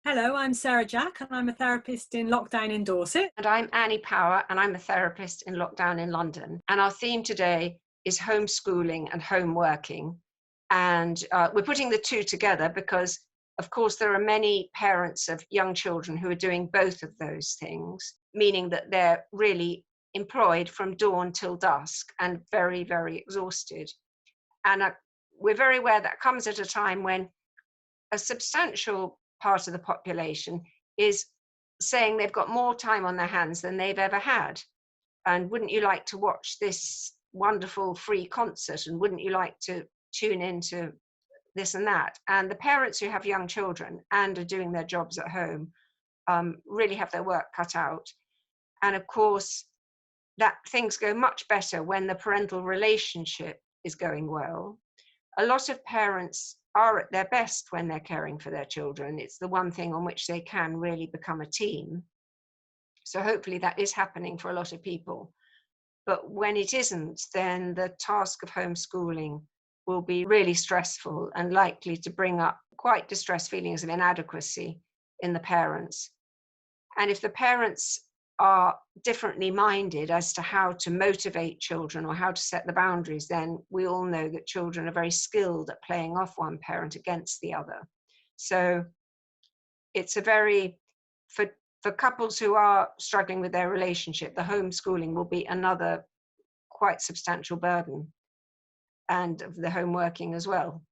Hello, I'm Sarah Jack and I'm a therapist in lockdown in Dorset. And I'm Annie Power, and I'm a therapist in lockdown in London. And our theme today is homeschooling and homeworking. And we're putting the two together because, of course, there are many parents of young children who are doing both of those things, meaning that they're really employed from dawn till dusk and very, very exhausted. And we're very aware that comes at a time when a substantial part of the population is saying they've got more time on their hands than they've ever had. And wouldn't you like to watch this wonderful free concert? And wouldn't you like to tune into this and that? And the parents who have young children and are doing their jobs at home really have their work cut out. And of course, that things go much better when the parental relationship is going well. A lot of parents are at their best when they're caring for their children. It's the one thing on which they can really become a team. So hopefully that is happening for a lot of people. But when it isn't, then the task of homeschooling will be really stressful and likely to bring up quite distressed feelings of inadequacy in the parents. And if the parents are differently minded as to how to motivate children or how to set the boundaries, then we all know that children are very skilled at playing off one parent against the other. So it's a very, for couples who are struggling with their relationship, the homeschooling will be another quite substantial burden, and of the homeworking as well.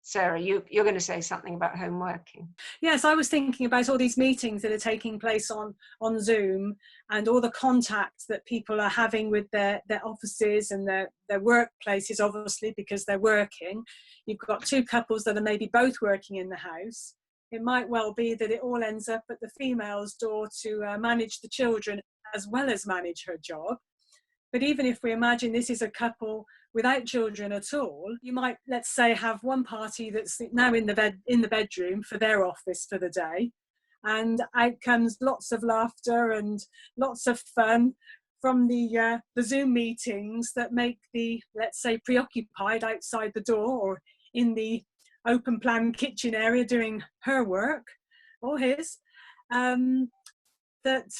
Sarah, you're going to say something about homeworking. Yes, I was thinking about all these meetings that are taking place on Zoom and all the contact that people are having with their offices and their workplaces, obviously, because they're working. You've got two couples that are maybe both working in the house. It might well be that it all ends up at the female's door to manage the children as well as manage her job. But even if we imagine this is a couple without children at all, you might, let's say, have one party that's now in the bedroom for their office for the day, and out comes lots of laughter and lots of fun from the Zoom meetings that make the, let's say, preoccupied outside the door or in the open plan kitchen area doing her work or his. That,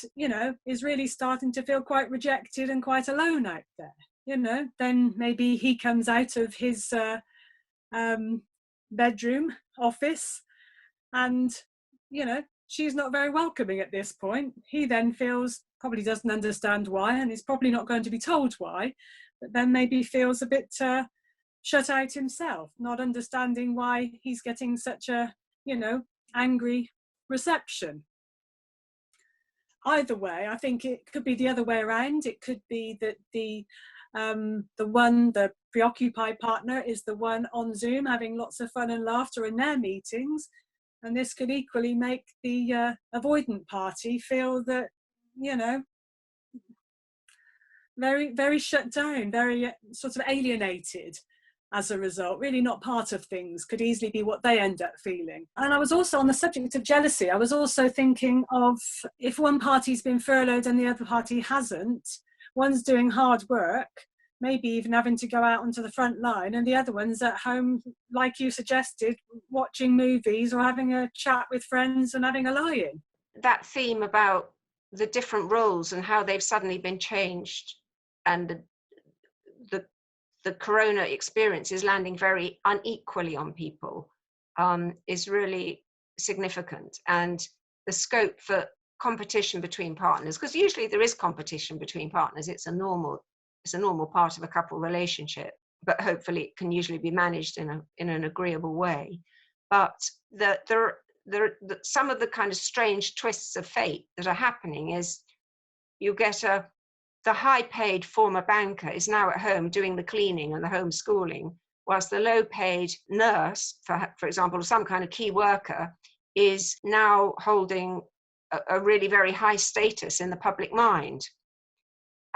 is really starting to feel quite rejected and quite alone out there. Then maybe he comes out of his bedroom office and, she's not very welcoming at this point. He then feels, probably doesn't understand why, and is probably not going to be told why, but then maybe feels a bit shut out himself, not understanding why he's getting such a, angry reception. Either way, I think it could be the other way around. It could be that the preoccupied partner is the one on Zoom having lots of fun and laughter in their meetings, and this could equally make the avoidant party feel that, very, very shut down, very sort of alienated as a result, really not part of things, could easily be what they end up feeling. And I was also, on the subject of jealousy, I was also thinking of, if one party's been furloughed and the other party hasn't, one's doing hard work, maybe even having to go out onto the front line, and the other one's at home, like you suggested, watching movies or having a chat with friends and having a lie-in. That theme about the different roles and how they've suddenly been changed, and the corona experience is landing very unequally on people, is really significant. And the scope for competition between partners, because usually there is competition between partners, it's a normal part of a couple relationship, but hopefully it can usually be managed in an agreeable way. But some of the kind of strange twists of fate that are happening is you get the high-paid former banker is now at home doing the cleaning and the homeschooling, whilst the low-paid nurse, for example, or some kind of key worker, is now holding a really very high status in the public mind.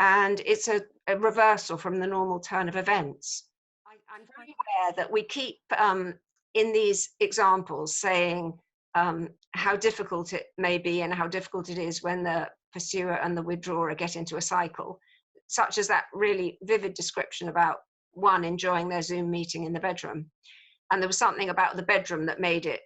And it's a reversal from the normal turn of events. I'm very aware that we keep, in these examples, saying how difficult it may be and how difficult it is when the pursuer and the withdrawer get into a cycle, such as that really vivid description about one enjoying their Zoom meeting in the bedroom. And there was something about the bedroom that made it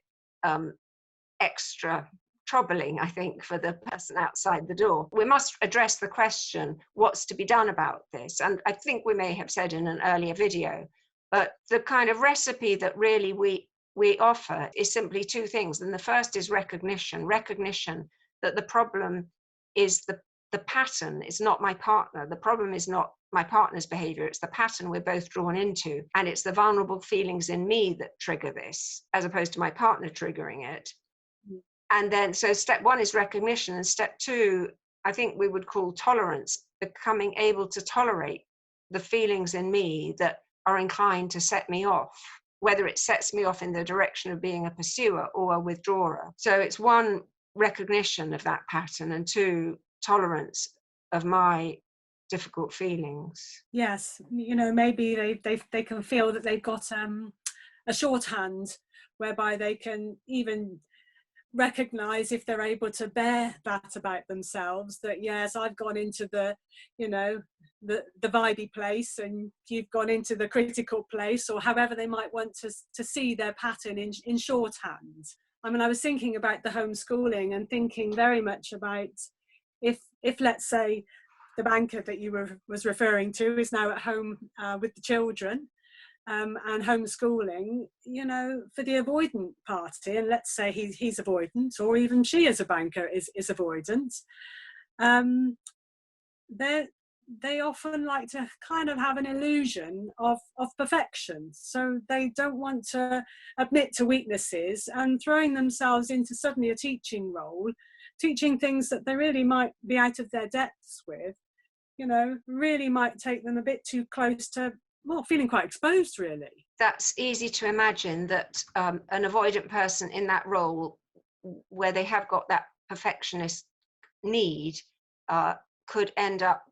extra troubling, I think, for the person outside the door. We must address the question, what's to be done about this? And I think we may have said in an earlier video, but the kind of recipe that really we offer is simply two things. And the first is recognition that the problem is the pattern. It's not my partner. The problem is not my partner's behavior. It's the pattern we're both drawn into. And it's the vulnerable feelings in me that trigger this, as opposed to my partner triggering it. And then, so step one is recognition. And step two, I think we would call tolerance, becoming able to tolerate the feelings in me that are inclined to set me off, whether it sets me off in the direction of being a pursuer or a withdrawer. So it's one, recognition of that pattern, and two, tolerance of my difficult feelings. Yes, you know, maybe they can feel that they've got a shorthand whereby they can even recognize, if they're able to bear that about themselves, that yes, I've gone into the, you know, the vibey place and you've gone into the critical place, or however they might want to see their pattern in shorthand. I mean, I was thinking about the homeschooling and thinking very much about if let's say the banker that you was referring to is now at home with the children, and homeschooling, you know, for the avoidant party, and let's say he's avoidant, or even she as a banker is avoidant, they often like to kind of have an illusion of perfection. So they don't want to admit to weaknesses, and throwing themselves into suddenly a teaching role, teaching things that they really might be out of their depths with, you know, really might take them a bit too close to, well, feeling quite exposed, really. That's easy to imagine, that an avoidant person in that role, where they have got that perfectionist need, could end up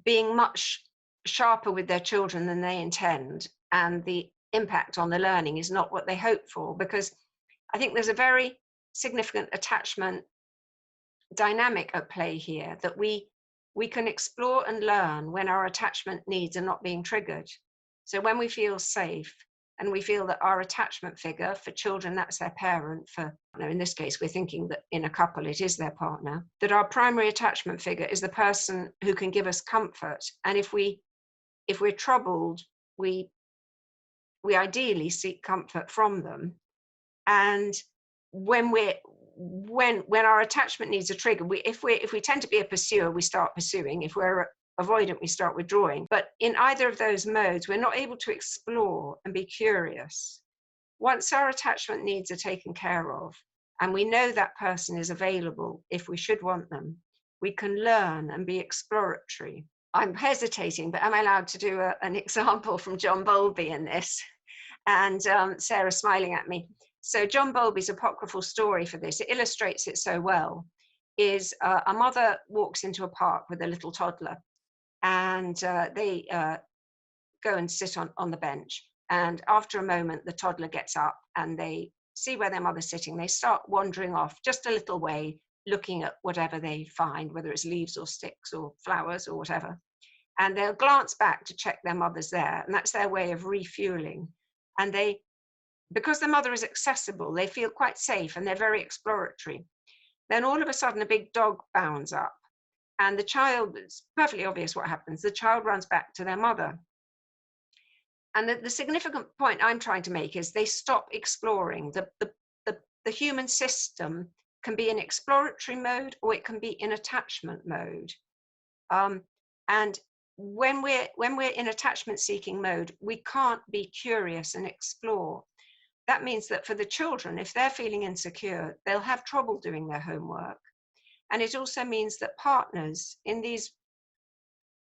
being much sharper with their children than they intend, and the impact on the learning is not what they hope for, because I think there's a very significant attachment dynamic at play here, that we can explore and learn when our attachment needs are not being triggered. So when we feel safe and we feel that our attachment figure, for children that's their parent, for, you know, in this case we're thinking that in a couple it is their partner, that our primary attachment figure is the person who can give us comfort. And if we're troubled, we ideally seek comfort from them. And when our attachment needs are triggered, if we tend to be a pursuer, we start pursuing. If we're avoidant, we start withdrawing. But in either of those modes, we're not able to explore and be curious. Once our attachment needs are taken care of, and we know that person is available if we should want them, we can learn and be exploratory. I'm hesitating, but am I allowed to do an example from John Bowlby in this? And Sarah's smiling at me. So John Bowlby's apocryphal story for this, it illustrates it so well, is a mother walks into a park with a little toddler, and they go and sit on the bench. And after a moment, the toddler gets up and they see where their mother's sitting. They start wandering off just a little way, looking at whatever they find, whether it's leaves or sticks or flowers or whatever. And they'll glance back to check their mother's there. And that's their way of refueling. And because the mother is accessible, they feel quite safe and they're very exploratory. Then all of a sudden, a big dog bounds up, and the child, it's perfectly obvious what happens. The child runs back to their mother. And the significant point I'm trying to make is they stop exploring. The human system can be in exploratory mode, or it can be in attachment mode. And when we're in attachment seeking mode, we can't be curious and explore. That means that for the children, if they're feeling insecure, they'll have trouble doing their homework. And it also means that partners, in these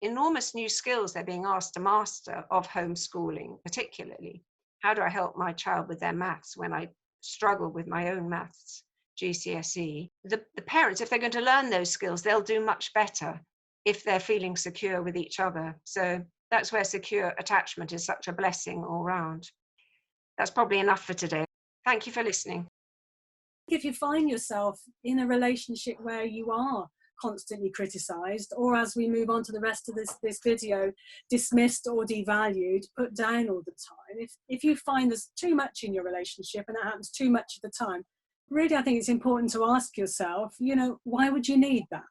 enormous new skills they're being asked to master, of homeschooling particularly, how do I help my child with their maths when I struggle with my own maths, GCSE? The parents, if they're going to learn those skills, they'll do much better if they're feeling secure with each other. So that's where secure attachment is such a blessing all round. That's probably enough for today. Thank you for listening. If you find yourself in a relationship where you are constantly criticised, or as we move on to the rest of this video, dismissed or devalued, put down all the time. If you find there's too much in your relationship and that happens too much of the time, really I think it's important to ask yourself, you know, why would you need that?